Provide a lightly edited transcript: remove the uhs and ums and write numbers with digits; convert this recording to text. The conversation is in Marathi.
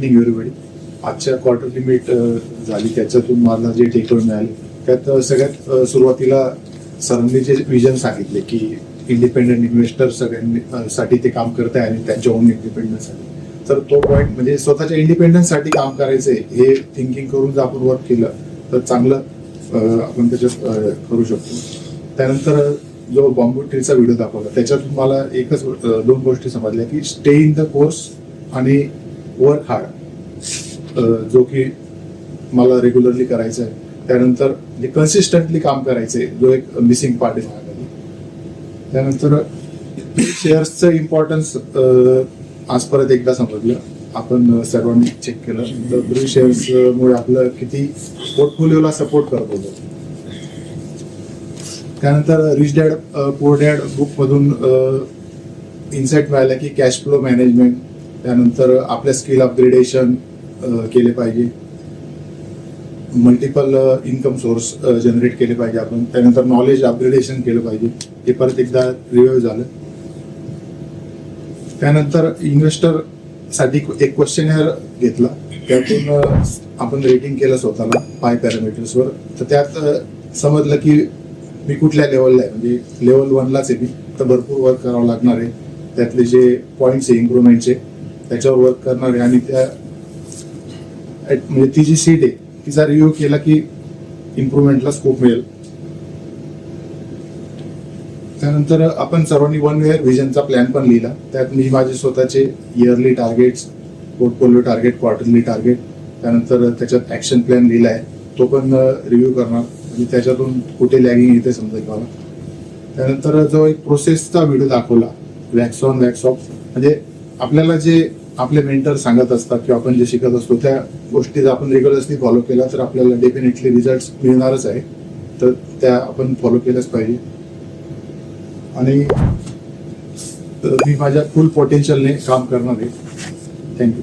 Evening everybody. आजच्या क्वार्टरली मीट झाली, त्याच्यातून मला जे टेकअवे मिळाले त्यात सगळ्यात सुरुवातीला सरांनी जे विजन सांगितले की इंडिपेंडंट इन्व्हेस्टर सगळ्यांनी साठी ते काम करत आहे आणि त्यांच्या ओन इंडिपेंडन्ससाठी. तर तो पॉईंट म्हणजे स्वतःच्या इंडिपेंडन्ससाठी काम करायचंय हे थिंकिंग करून जर आपण वर्क केलं तर चांगलं आपण त्याच्यात करू शकतो. त्यानंतर जो बॉम्बू ट्रीचा व्हिडिओ दाखवला त्याच्यातून मला एकच दोन गोष्टी समजल्या की स्टे इन द कोर्स आणि वर्क हार्ड, जो की मला रेग्युलरली करायचं आहे. त्यानंतर कन्सिस्टंटली काम करायचंय, जो एक मिसिंग पार्ट आहे माझ्याकडे. त्यानंतर शेअर्सचं इम्पॉर्टन्स आज परत एकदा समजलं, आपण सर्वांनी चेक केलं तर ब्लू शेअर्स मुळे आपलं किती पोर्टफोलिओला सपोर्ट करत होतं. त्यानंतर rich dad poor dad book मधून इन्साइट मिळालं की कॅश फ्लो मॅनेजमेंट, त्यानंतर आपल्या स्किल अपग्रेडेशन केले पाहिजे, मल्टिपल इन्कम सोर्स जनरेट केले पाहिजे आपण, त्यानंतर नॉलेज अपग्रेडेशन केलं पाहिजे. हे परत एकदा रिव्ह्यू झालं. त्यानंतर इन्व्हेस्टर साठी एक क्वेश्चनर घेतला, त्यातून आपण रेटिंग केलं स्वतःला 5 पॅरामीटर्सवर. तर त्यात समजलं की मी कुठल्या लेवलला आहे, म्हणजे लेवल 1लाच आहे मी, तर भरपूर वर्क करावं लागणार आहे. त्यातले जे पॉईंट्स आहे इम्प्रुव्हमेंटचे त्याच्यावर वर्क करणार आहे आणि त्या म्हणजे ती जी सीट आहे तिचा रिव्ह्यू केला की इम्प्रुव्हमेंटला स्कोप मिळेल. त्यानंतर आपण सर्वांनी 1 year व्हिजनचा प्लॅन पण लिहिला. त्यात मी माझे स्वतःचे yearly targets, portfolio target, quarterly target, त्यानंतर त्याच्यात ऍक्शन प्लॅन लिहिला आहे, तो पण रिव्ह्यू करणार म्हणजे त्याच्यातून कुठे लॅगिंग येते समजेल मला. त्यानंतर जो एक प्रोसेसचा व्हिडिओ दाखवला, वॅक्स ऑन वॅक्स ऑफ, म्हणजे आपल्याला जे आपले मेंटर सांगत असतात किंवा आपण जे शिकत असतो त्या गोष्टी जर आपण रेग्युलरली फॉलो केला तर आपल्याला डेफिनेटली रिझल्ट मिळणारच आहे. तर त्या आपण फॉलो केल्याच पाहिजे. आणि मी माझ्या फुल पोटेन्शियलने काम करणार आहे. थँक्यू.